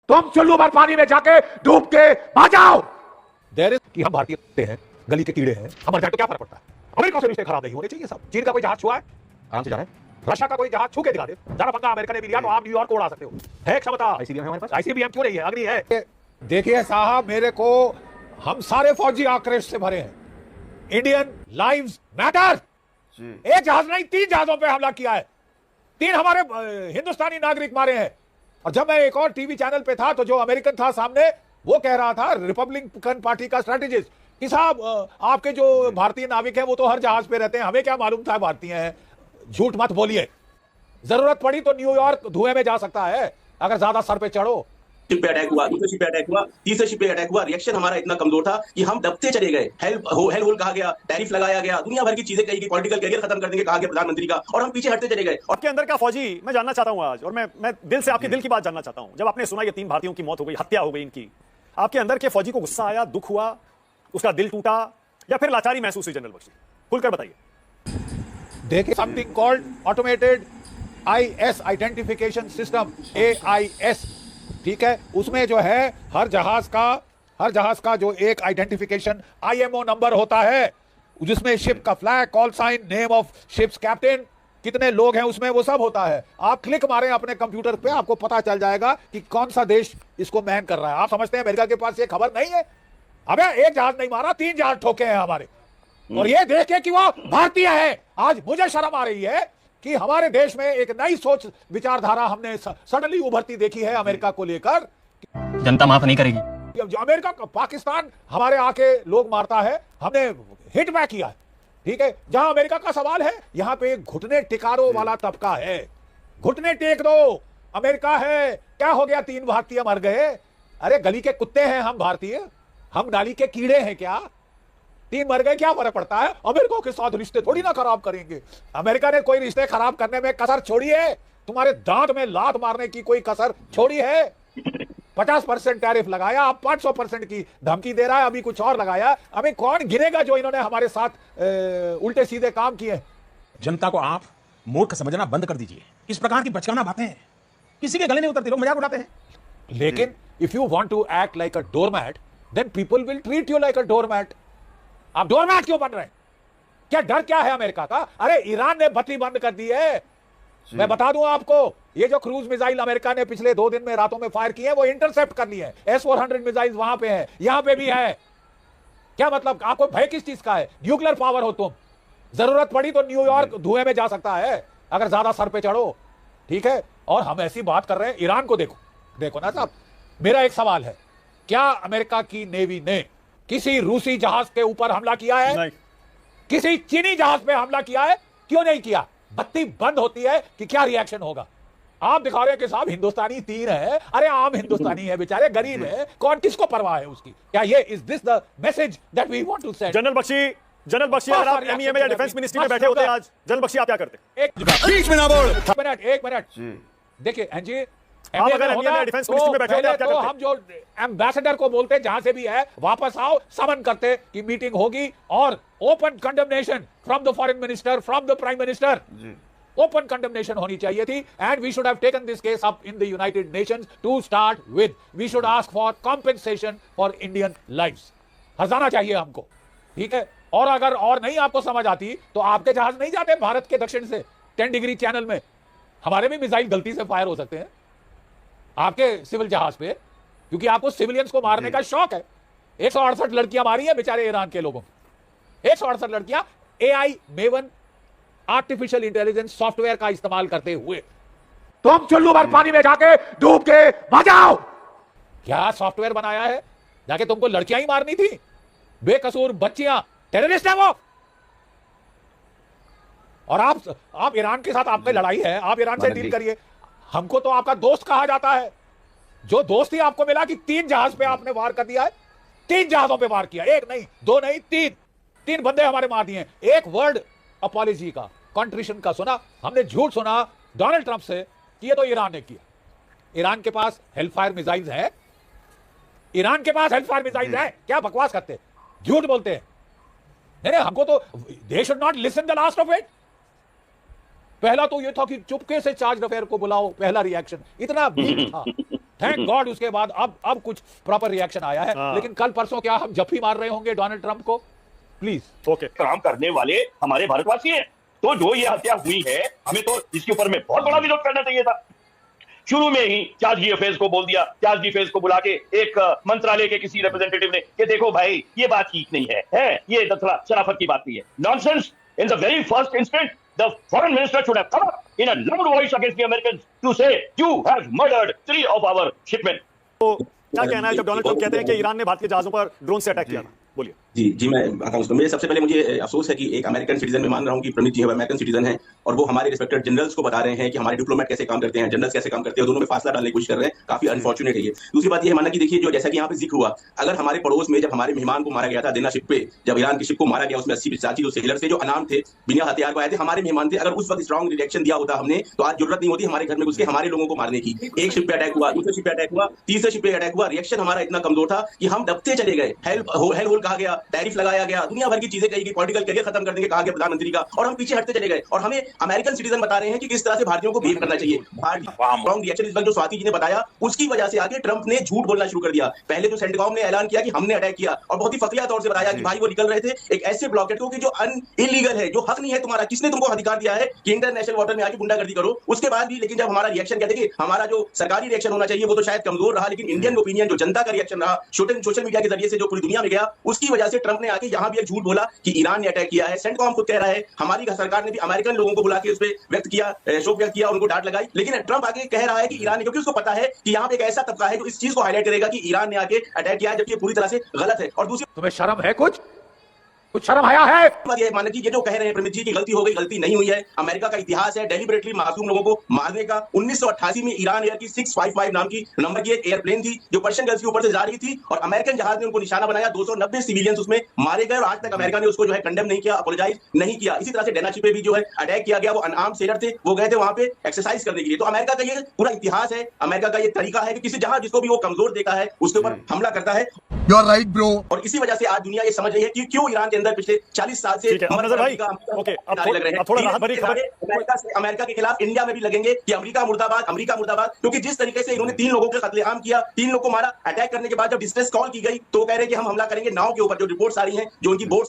तुम चुल्लू भर पानी में जाके डूब के बचाओ। देर कि हम भारतीय हैं, गली के कीड़े हैं, हम मर जाए तो क्या फर्क पड़ता है। अमेरिका से रिश्ते खराब नहीं होने चाहिए सब। चीन का कोई जहाज छुआ है, आराम से जा रहे हैं। रशिया का कोई जहाज छू के दिखा दे, जरा पंगा अमेरिका ने भी लिया तो आप न्यूयॉर्क को उड़ा सकते हो। है क्षमता, आईसीबीएम हमारे पास। आईसीबीएम क्यों नहीं है, अग्नि है। देखिए साहब, मेरे को हम सारे फौजी आक्रोश से भरे हैं। Indian lives matter. एक जहाज नहीं, 3 जहाजों पे हमला किया है। 3 हमारे हिंदुस्तानी नागरिक मारे हैं। और जब मैं एक और टीवी चैनल पे था तो जो अमेरिकन था सामने, वो कह रहा था, रिपब्लिकन पार्टी का स्ट्रेटेजिस्ट, कि साहब आपके जो भारतीय नाविक हैं वो तो हर जहाज पे रहते हैं, हमें क्या मालूम था भारतीय हैं। झूठ मत बोलिए। जरूरत पड़ी तो न्यूयॉर्क धुएं में जा सकता है अगर ज्यादा सर पे चढ़ो। शिप पे अटैक हुआ, दूसरे शिप पे अटैक हुआ, तीसरे शिप पे अटैक हुआ। रिएक्शन हमारा इतना कमजोर था कि हम दबते चले गए। हेल होल कहा गया, टैरिफ लगाया गया, दुनिया भर की चीजें कही गई, पॉलिटिकल कैरियर खत्म कर देंगे कहा गया प्रधानमंत्री का, और हम पीछे हटते चले गए। आपके अंदर का फौजी मैं जानना चाहता हूं आज, और मैं दिल से आपके दिल की बात जानना चाहता हूं। जब आपने सुना ये 3 भारतीयों की मौत हो गई, हत्या हो गई इनकी, आपके अंदर के फौजी को गुस्सा आया, दुख हुआ, उसका दिल टूटा, या फिर लाचारी महसूस हुई? जनरल बख्शी, खुलकर बताइए। देखिए, something called automated IS identification system, AIS, ठीक है। उसमें जो है हर जहाज का जो एक आइडेंटिफिकेशन IMO नंबर होता है, जिसमें शिप का flag, call sign, name of ship's captain, कितने लोग हैं उसमें, वो सब होता है। आप क्लिक मारें अपने कंप्यूटर पे, आपको पता चल जाएगा कि कौन सा देश इसको मैन कर रहा है। आप समझते हैं अमेरिका के पास ये खबर नहीं है? अबे एक जहाज नहीं मारा, 3 जहाज ठोके हैं हमारे, और ये देख के कि वो भारतीय है। आज मुझे शर्म आ रही है कि हमारे देश में एक नई सोच विचारधारा हमने सडनली उभरती देखी है अमेरिका को लेकर। जनता माफ नहीं करेगी। अमेरिका, पाकिस्तान हमारे आके लोग मारता है, हमने हिट बैक किया है, ठीक है। जहां अमेरिका का सवाल है, यहां पे घुटने टिकारो वाला तबका है। घुटने टेक दो, अमेरिका है, क्या हो गया 3 भारतीय मर गए। अरे गली के कुत्ते हैं हम भारतीय, हम नाली के कीड़े हैं क्या? 3 मर गए, क्या फर्क पड़ता है। अमेरिका के साथ रिश्ते थोड़ी ना खराब करेंगे। अमेरिका ने कोई रिश्ते खराब करने में कसर छोड़ी है? तुम्हारे दांत में लात मारने की कोई कसर छोड़ी है? 50% टैरिफ लगाया, अब 500% की धमकी दे रहा है, अभी कुछ और लगाया। अभी कौन गिनेगा जो इन्होंने हमारे साथ उल्टे सीधे काम किए। जनता को आप मूर्ख समझना बंद कर दीजिए। इस प्रकार की बचकाना बातें किसी के गले नहीं उतरती, लोग मजाक उड़ाते हैं। लेकिन if you want to act like a doormat, then people will treat you like a doormat. आप डोरमैट क्यों बन रहे हैं? क्या डर क्या है अमेरिका का? अरे ईरान ने बत्ती बंद कर दी है। मैं बता दूं आपको, ये जो क्रूज मिसाइल अमेरिका ने पिछले 2 दिन में रातों में फायर किए हैं, वो इंटरसेप्ट कर लिए हैं। S-400 मिसाइल वहां पे है, यहां पे भी है। क्या मतलब, आपको भय किस चीज का है? न्यूक्लियर पावर हो तुम, जरूरत पड़ी तो न्यूयॉर्क धुएं में जा सकता है अगर ज्यादा सर पे चढ़ो, ठीक है। और हम ऐसी बात कर रहे हैं, ईरान को देखो ना साहब। मेरा एक सवाल है, क्या अमेरिका की नेवी ने किसी रूसी जहाज के ऊपर हमला किया है? नहीं। किसी चीनी जहाज पे हमला किया है? क्यों नहीं किया? बत्ती बंद होती है कि क्या रिएक्शन होगा? आप दिखा रहे हैं कि साहब हिंदुस्तानी 3 है। अरे आम हिंदुस्तानी है, बेचारे गरीब है, कौन किसको परवाह है उसकी? क्या ये is this the message that we want to send? General Bakshi, अगर आप MEA में या डिफेंस मिनिस्ट्री में बैठे होते आज, जनरल बख्शी आप क्या करते? बीच में ना बोल। एक मिनट देखिए एनजी, आप अगर MEA में डिफेंस मिनिस्ट्री में बैठे होते, आप क्या करते? हम जो एम्बेसडर को बोलते जहां से भी है, वापस आओ, समन करते कि मीटिंग होगी, और open condemnation from the foreign minister, from the prime minister. Open condemnation होनी चाहिए थी, and we should have taken this case up in the United Nations to start with. We should ask for compensation for Indian lives. हर्जाना चाहिए हमको, ठीक है। और अगर और नहीं आपको समझ आती तो आपके जहाज नहीं जाते भारत के दक्षिण से 10 डिग्री चैनल में। हमारे भी मिसाइल गलती से फायर हो सकते हैं आपके सिविल जहाज पे, क्योंकि आपको सिविलियंस को मारने का शौक है। 168 लड़कियां मारी है बेचारे ईरान के लोगों, 168 लड़कियां AI maven artificial intelligence software का इस्तेमाल करते हुए। तुम चुल्लू भर पानी में जाके डूब के बचाओ। क्या सॉफ्टवेयर बनाया है? जाके तुमको लड़कियां ही मारनी थी, बेकसूर बच्चियां, टेररिस्ट है वो। और आप ईरान के साथ आप में लड़ाई है, आप ईरान से डील करिए। हमको तो आपका दोस्त कहा जाता है। जो दोस्ती आपको मिला कि 3 जहाज पे आपने वार कर दिया है, 3 जहाजों पे वार किया, 1 नहीं 2 नहीं 3 बंदे हमारे मार दिए। एक वर्ड अपॉलॉजी का, कंट्रीशन का सुना हमने? झूठ सुना डोनाल्ड ट्रंप से कि ये तो ईरान ने किया। ईरान के पास हेलफायर मिसाइल्स है, ईरान के पास हेलफायर मिसाइल्स है। क्या बकवास करते, झूठ बोलते हैं। नहीं, हमको तो they should not listen the last of it. पहला तो ये था कि चुपके से चार्ज अफेयर को बुलाओ, पहला रिएक्शन इतना वीक था। थैंक गॉड उसके बाद अब कुछ प्रॉपर रिएक्शन आया है। हाँ। लेकिन कल परसों क्या हम जफ्फी मार रहे होंगे डोनाल्ड ट्रंप को? प्लीज। ओके, काम करने वाले हमारे भारतवासी हैं। तो जो ये हत्या हुई है, हमें तो इसके ऊपर में बहुत बड़ा विरोध करना चाहिए था। शुरू में ही चार्ज डी अफेयर्स को बोल दिया, चार्ज डी अफेयर्स को बुला के एक मंत्रालय के किसी रिप्रेजेंटेटिव ने कि देखो भाई ये बात ठीक नहीं है ये तो थोड़ा शराफत की बात नहीं है। Nonsense. In the very first instant the foreign minister should have come up in a loud voice against the Americans to say you have murdered 3 of our shipmen. तो क्या कहना है जब डोनाल्ड ट्रंप कहते हैं कि ईरान ने भारतीय जहाजों पर ड्रोन से अटैक किया था? बोलिए। जी मैं आता हूं। मेरे सबसे पहले मुझे अफसोस है कि एक अमेरिकन सिटीजन, मैं मान रहा हूं कि प्रमित जी अमेरिकन सिटीजन हैं और वो हमारे रिस्पेक्टेड जनरल्स को बता रहे हैं कि हमारे डिप्लोमेट कैसे काम करते हैं, जनरल्स कैसे काम करते हैं, दोनों में फासला डालने की कोशिश कर रहे हैं। काफी अनफॉर्चुनेट है ये। दूसरी बात ये है माना कि देखिए, जो जैसा कि यहाँ पे जिक्र हुआ, अगर हमारे पड़ोस में जब हमारे मेहमान को मारा गया था देना शिप पे, जब ईरान की शिप को मारा गया, उसमें 80-85 जो सेलर थे, जो अनाम थे, बिना हथियार को आए थे, हमारे मेहमान थे, अगर उस वक्त स्ट्रॉन्ग रिएक्शन दिया होता हमने, तो आज जरूरत नहीं होती हमारे घर में घुस के हमारे लोगों को मारने की। एक शिप पे अटैक हुआ, दूसरे शिप पे अटैक हुआ, तीसरे शिप पे अटैक हुआ, रिएक्शन हमारा इतना कमजोर था कि हम दबते चले गए। हेल्प होल कहा गया, टैरिफ लगाया गया, दुनिया भर की चीजें कही गई, पॉलिटिकल करियर खत्म कर देंगे कहा गया प्रधानमंत्री का, और हम पीछे हटते चले गए। और हमें अमेरिकन सिटीजन बता रहे हैं कि किस तरह से भारतीयों को बिहेव करना चाहिए। स्ट्रॉन्ग रिएक्शन इस वक्त जो स्वाति जी ने बताया, उसकी वजह से आगे ट्रंप ने झूठ बोलना शुरू कर दिया। पहले तो सेंटकॉम ने ऐलान किया कि हमने अटैक किया, और बहुत ही फकरिया तौर से बताया कि भाई वो निकल रहे थे एक ऐसे ब्लॉकेट को कि जो इलीगल है, जो हक नहीं है तुम्हारा, किसने तुमको अधिकार दिया है कि इंटरनेशनल वाटर में आके गुंडागर्दी करो। उसके बाद भी लेकिन जब हमारा रिएक्शन क्या, देखिए हमारा जो सरकारी रिएक्शन होना चाहिए वो तो शायद कमजोर रहा, लेकिन इंडियन ओपिनियन, जो जनता का रिएक्शन रहा सोशल मीडिया के जरिए से, जो पूरी दुनिया में गया, उसकी वजह से ट्रंप ने आके यहां भी एक झूठ बोला कि ईरान ने अटैक किया है। सेंटकॉम खुद कह रहा है, हमारी सरकार ने भी अमेरिकन लोगों को बुला के उस पर व्यक्त किया, शोक व्यक्त किया, उनको डांट लगाई। लेकिन ट्रंप आके कह रहा है कि ईरान ने, क्योंकि उसको पता है कि यहाँ पे एक ऐसा तबका है जो इस चीज को हाईलाइट करेगा कि ईरान ने आके अटैक किया है, जबकि ये पूरी तरह से गलत है। और दूसरी तुम्हें शर्म है? कुछ शर्म आया है? बात ये माना कि ये जो कह रहे हैं प्रमित जी की गलती हो गई, गलती नहीं हुई है। अमेरिका का इतिहास है डेलिबरेटली मासूम लोगों को मारने का। 1988 में ईरान एयर की 655 नाम की नंबर की एक एयरप्लेन थी जो पर्शियन गल्फ के ऊपर से जा रही थी, और अमेरिकन जहाज ने उनको निशाना बनाया। 290 सिविलियंस उसमें मारे गए, और आज तक अमेरिका ने उसको जो है कंडेम नहीं किया, अपोलोजाइज नहीं किया। इसी तरह से डेना शिप पे भी जो है अटैक किया गया, वो अनआर्म्ड सेलर थे, वो गए थे वहां पे एक्सरसाइज करने के लिए। तो अमेरिका का ये पूरा इतिहास है, अमेरिका का ये तरीका है कि किसी जहां जिसको भी वो कमजोर देखा है उसके ऊपर हमला करता है। You are right bro. और इसी वजह से आज दुनिया ये समझ रही है कि क्यों ईरान के अंदर पिछले 40 साल से ठीक है, नजर भाई, ओके, अब थोड़ा राहत भरी खबर। अमेरिका के खिलाफ इंडिया में भी लगेंगे कि अमेरिका मुर्दाबाद, अमेरिका मुर्दाबाद। क्योंकि जिस तरीके से इन्होंने 3 लोगों के कत्लेआम किया, 3 लोग को मारा, अटैक करने के बाद जब डिस्ट्रेस कॉल की गई तो कह रहे कि हम हमला करेंगे नाव के ऊपर। जो रिपोर्ट्स आ रही हैं, जो उनकी बोर्ड